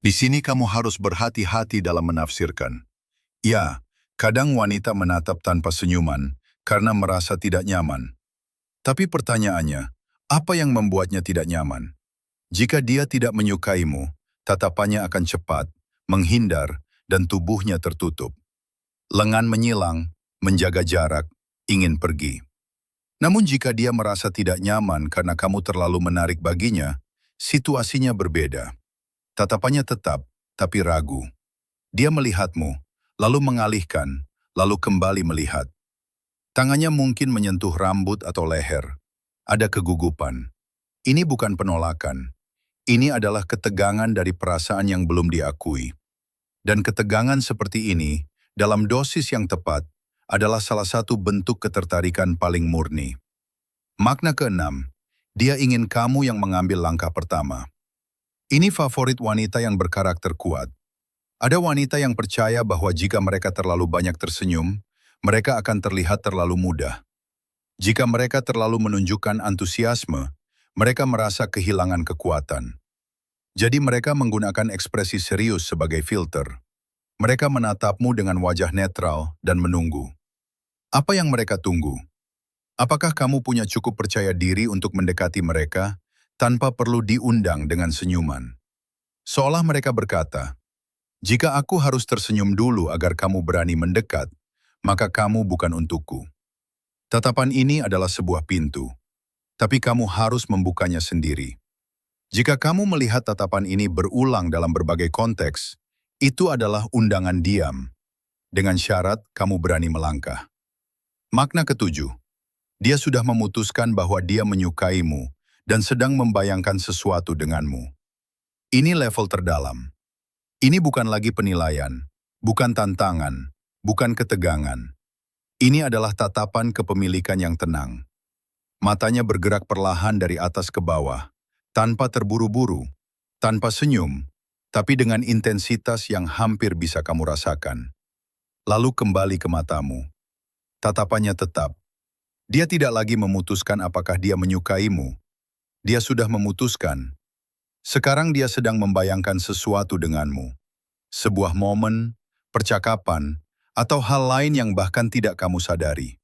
Di sini kamu harus berhati-hati dalam menafsirkan. Ya, kadang wanita menatap tanpa senyuman karena merasa tidak nyaman. Tapi pertanyaannya, apa yang membuatnya tidak nyaman? Jika dia tidak menyukaimu, tatapannya akan cepat, menghindar, dan tubuhnya tertutup. Lengan menyilang, menjaga jarak, ingin pergi. Namun jika dia merasa tidak nyaman karena kamu terlalu menarik baginya, situasinya berbeda. Tatapannya tetap, tapi ragu. Dia melihatmu, lalu mengalihkan, lalu kembali melihat. Tangannya mungkin menyentuh rambut atau leher. Ada kegugupan. Ini bukan penolakan. Ini adalah ketegangan dari perasaan yang belum diakui. Dan ketegangan seperti ini, dalam dosis yang tepat, adalah salah satu bentuk ketertarikan paling murni. Makna keenam, dia ingin kamu yang mengambil langkah pertama. Ini favorit wanita yang berkarakter kuat. Ada wanita yang percaya bahwa jika mereka terlalu banyak tersenyum, mereka akan terlihat terlalu mudah. Jika mereka terlalu menunjukkan antusiasme, mereka merasa kehilangan kekuatan. Jadi mereka menggunakan ekspresi serius sebagai filter. Mereka menatapmu dengan wajah netral dan menunggu. Apa yang mereka tunggu? Apakah kamu punya cukup percaya diri untuk mendekati mereka tanpa perlu diundang dengan senyuman? Seolah mereka berkata, jika aku harus tersenyum dulu agar kamu berani mendekat, maka kamu bukan untukku. Tatapan ini adalah sebuah pintu, tapi kamu harus membukanya sendiri. Jika kamu melihat tatapan ini berulang dalam berbagai konteks, itu adalah undangan diam, dengan syarat kamu berani melangkah. Makna ketujuh, dia sudah memutuskan bahwa dia menyukaimu dan sedang membayangkan sesuatu denganmu. Ini level terdalam. Ini bukan lagi penilaian, bukan tantangan, bukan ketegangan. Ini adalah tatapan kepemilikan yang tenang. Matanya bergerak perlahan dari atas ke bawah, tanpa terburu-buru, tanpa senyum, tapi dengan intensitas yang hampir bisa kamu rasakan. Lalu kembali ke matamu. Tatapannya tetap. Dia tidak lagi memutuskan apakah dia menyukaimu. Dia sudah memutuskan. Sekarang dia sedang membayangkan sesuatu denganmu. Sebuah momen, percakapan, atau hal lain yang bahkan tidak kamu sadari.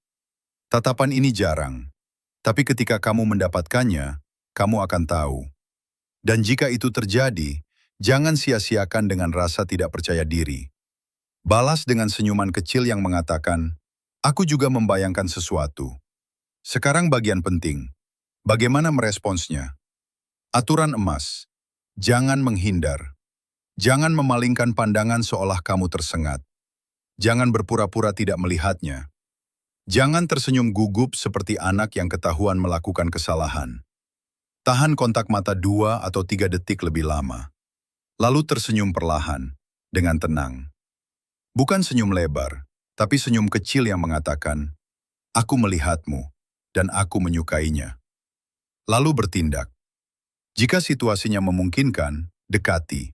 Tatapan ini jarang. Tapi ketika kamu mendapatkannya, kamu akan tahu. Dan jika itu terjadi, jangan sia-siakan dengan rasa tidak percaya diri. Balas dengan senyuman kecil yang mengatakan, aku juga membayangkan sesuatu. Sekarang bagian penting. Bagaimana meresponsnya? Aturan emas. Jangan menghindar. Jangan memalingkan pandangan seolah kamu tersengat. Jangan berpura-pura tidak melihatnya. Jangan tersenyum gugup seperti anak yang ketahuan melakukan kesalahan. Tahan kontak mata 2 atau 3 detik lebih lama. Lalu tersenyum perlahan, dengan tenang. Bukan senyum lebar, tapi senyum kecil yang mengatakan, aku melihatmu, dan aku menyukainya. Lalu bertindak. Jika situasinya memungkinkan, dekati.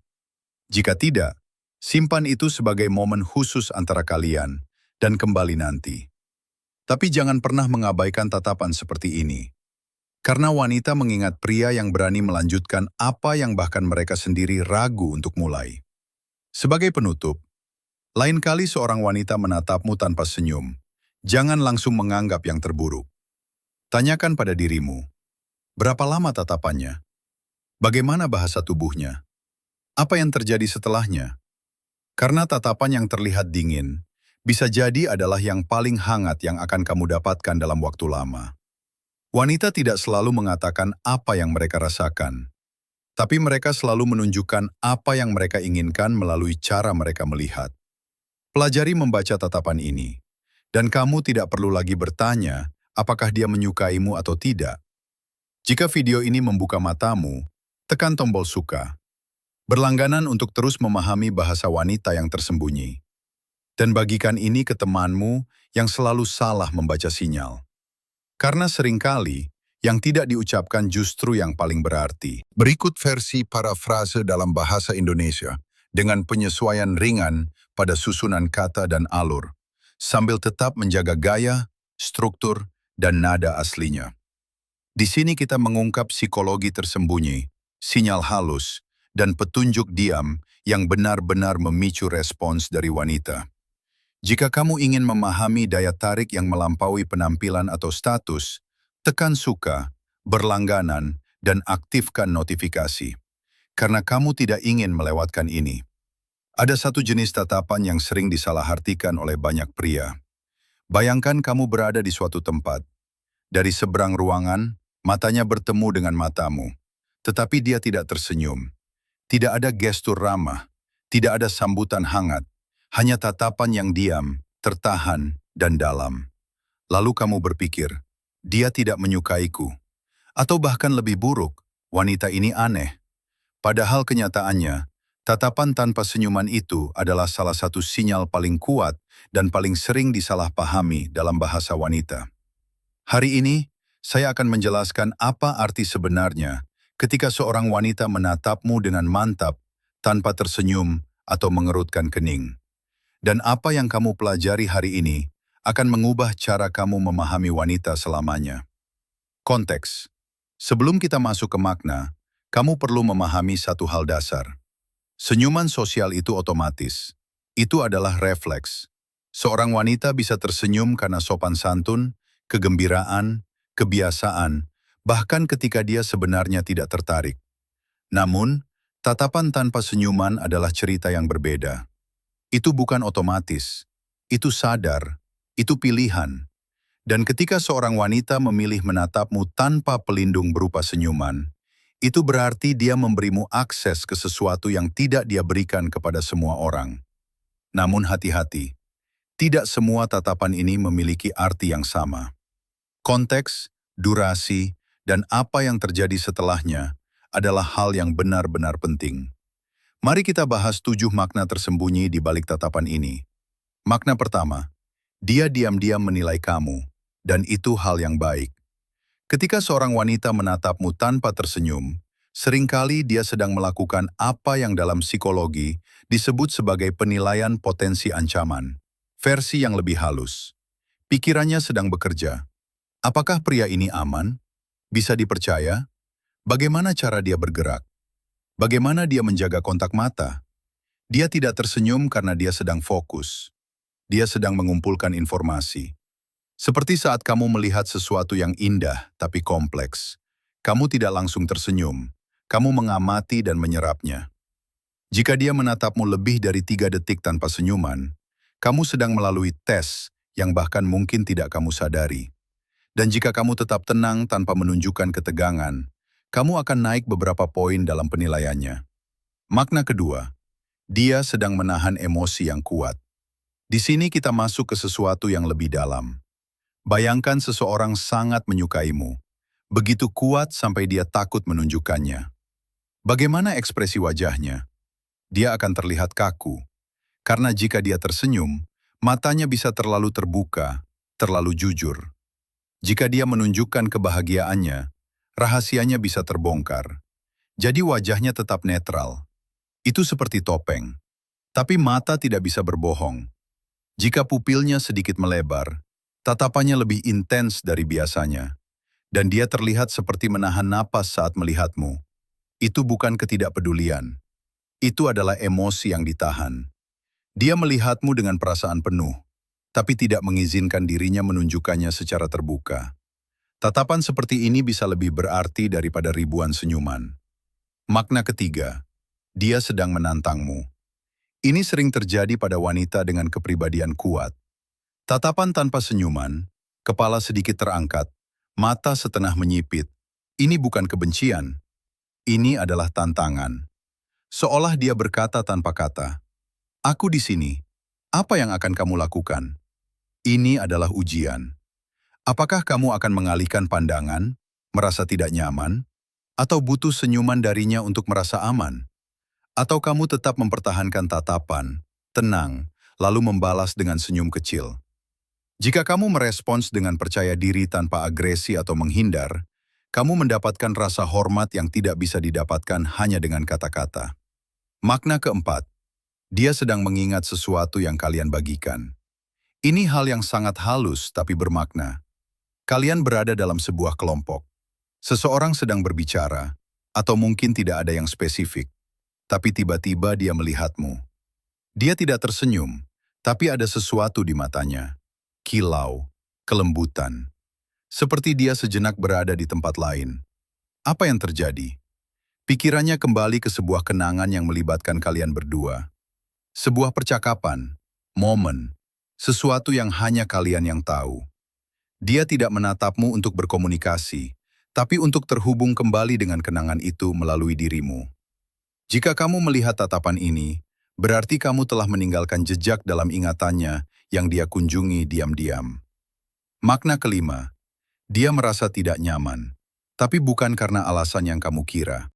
Jika tidak, simpan itu sebagai momen khusus antara kalian, dan kembali nanti. Tapi jangan pernah mengabaikan tatapan seperti ini. Karena wanita mengingat pria yang berani melanjutkan apa yang bahkan mereka sendiri ragu untuk mulai. Sebagai penutup, lain kali seorang wanita menatapmu tanpa senyum, jangan langsung menganggap yang terburuk. Tanyakan pada dirimu, berapa lama tatapannya? Bagaimana bahasa tubuhnya? Apa yang terjadi setelahnya? Karena tatapan yang terlihat dingin, bisa jadi adalah yang paling hangat yang akan kamu dapatkan dalam waktu lama. Wanita tidak selalu mengatakan apa yang mereka rasakan, tapi mereka selalu menunjukkan apa yang mereka inginkan melalui cara mereka melihat. Pelajari membaca tatapan ini, dan kamu tidak perlu lagi bertanya apakah dia menyukaimu atau tidak. Jika video ini membuka matamu, tekan tombol suka. Berlangganan untuk terus memahami bahasa wanita yang tersembunyi. Dan bagikan ini ke temanmu yang selalu salah membaca sinyal. Karena seringkali, yang tidak diucapkan justru yang paling berarti. Berikut versi parafrase dalam bahasa Indonesia dengan penyesuaian ringan pada susunan kata dan alur, sambil tetap menjaga gaya, struktur, dan nada aslinya. Di sini kita mengungkap psikologi tersembunyi, sinyal halus, dan petunjuk diam yang benar-benar memicu respons dari wanita. Jika kamu ingin memahami daya tarik yang melampaui penampilan atau status, tekan suka, berlangganan, dan aktifkan notifikasi. Karena kamu tidak ingin melewatkan ini. Ada satu jenis tatapan yang sering disalahartikan oleh banyak pria. Bayangkan kamu berada di suatu tempat. Dari seberang ruangan, matanya bertemu dengan matamu. Tetapi dia tidak tersenyum. Tidak ada gestur ramah. Tidak ada sambutan hangat. Hanya tatapan yang diam, tertahan, dan dalam. Lalu kamu berpikir, dia tidak menyukaiku. Atau bahkan lebih buruk, wanita ini aneh. Padahal kenyataannya, tatapan tanpa senyuman itu adalah salah satu sinyal paling kuat dan paling sering disalahpahami dalam bahasa wanita. Hari ini, saya akan menjelaskan apa arti sebenarnya ketika seorang wanita menatapmu dengan mantap tanpa tersenyum atau mengerutkan kening. Dan apa yang kamu pelajari hari ini akan mengubah cara kamu memahami wanita selamanya. Konteks. Sebelum kita masuk ke makna, kamu perlu memahami satu hal dasar. Senyuman sosial itu otomatis. Itu adalah refleks. Seorang wanita bisa tersenyum karena sopan santun, kegembiraan, kebiasaan, bahkan ketika dia sebenarnya tidak tertarik. Namun, tatapan tanpa senyuman adalah cerita yang berbeda. Itu bukan otomatis, itu sadar, itu pilihan. Dan ketika seorang wanita memilih menatapmu tanpa pelindung berupa senyuman, itu berarti dia memberimu akses ke sesuatu yang tidak dia berikan kepada semua orang. Namun hati-hati, tidak semua tatapan ini memiliki arti yang sama. Konteks, durasi, dan apa yang terjadi setelahnya adalah hal yang benar-benar penting. Mari kita bahas 7 makna tersembunyi di balik tatapan ini. Makna pertama, dia diam-diam menilai kamu, dan itu hal yang baik. Ketika seorang wanita menatapmu tanpa tersenyum, seringkali dia sedang melakukan apa yang dalam psikologi disebut sebagai penilaian potensi ancaman. Versi yang lebih halus. Pikirannya sedang bekerja. Apakah pria ini aman? Bisa dipercaya? Bagaimana cara dia bergerak? Bagaimana dia menjaga kontak mata? Dia tidak tersenyum karena dia sedang fokus. Dia sedang mengumpulkan informasi. Seperti saat kamu melihat sesuatu yang indah tapi kompleks. Kamu tidak langsung tersenyum. Kamu mengamati dan menyerapnya. Jika dia menatapmu lebih dari 3 detik tanpa senyuman, kamu sedang melalui tes yang bahkan mungkin tidak kamu sadari. Dan jika kamu tetap tenang tanpa menunjukkan ketegangan, kamu akan naik beberapa poin dalam penilaiannya. Makna kedua, dia sedang menahan emosi yang kuat. Di sini kita masuk ke sesuatu yang lebih dalam. Bayangkan seseorang sangat menyukaimu, begitu kuat sampai dia takut menunjukkannya. Bagaimana ekspresi wajahnya? Dia akan terlihat kaku, karena jika dia tersenyum, matanya bisa terlalu terbuka, terlalu jujur. Jika dia menunjukkan kebahagiaannya, rahasianya bisa terbongkar. Jadi wajahnya tetap netral. Itu seperti topeng. Tapi mata tidak bisa berbohong. Jika pupilnya sedikit melebar, tatapannya lebih intens dari biasanya. Dan dia terlihat seperti menahan napas saat melihatmu. Itu bukan ketidakpedulian. Itu adalah emosi yang ditahan. Dia melihatmu dengan perasaan penuh, tapi tidak mengizinkan dirinya menunjukkannya secara terbuka. Tatapan seperti ini bisa lebih berarti daripada ribuan senyuman. Makna ketiga, dia sedang menantangmu. Ini sering terjadi pada wanita dengan kepribadian kuat. Tatapan tanpa senyuman, kepala sedikit terangkat, mata setengah menyipit. Ini bukan kebencian. Ini adalah tantangan. Seolah dia berkata tanpa kata, "Aku di sini. Apa yang akan kamu lakukan?" Ini adalah ujian. Apakah kamu akan mengalihkan pandangan, merasa tidak nyaman, atau butuh senyuman darinya untuk merasa aman? Atau kamu tetap mempertahankan tatapan, tenang, lalu membalas dengan senyum kecil? Jika kamu merespons dengan percaya diri tanpa agresi atau menghindar, kamu mendapatkan rasa hormat yang tidak bisa didapatkan hanya dengan kata-kata. Makna keempat, dia sedang mengingat sesuatu yang kalian bagikan. Ini hal yang sangat halus tapi bermakna. Kalian berada dalam sebuah kelompok. Seseorang sedang berbicara, atau mungkin tidak ada yang spesifik. tapi tiba-tiba dia melihatmu. Dia tidak tersenyum, tapi ada sesuatu di matanya. Kilau, kelembutan. Seperti dia sejenak berada di tempat lain. Apa yang terjadi? Pikirannya kembali ke sebuah kenangan yang melibatkan kalian berdua. Sebuah percakapan, momen, sesuatu yang hanya kalian yang tahu. Dia tidak menatapmu untuk berkomunikasi, tapi untuk terhubung kembali dengan kenangan itu melalui dirimu. Jika kamu melihat tatapan ini, berarti kamu telah meninggalkan jejak dalam ingatannya yang dia kunjungi diam-diam. Makna kelima, dia merasa tidak nyaman, tapi bukan karena alasan yang kamu kira.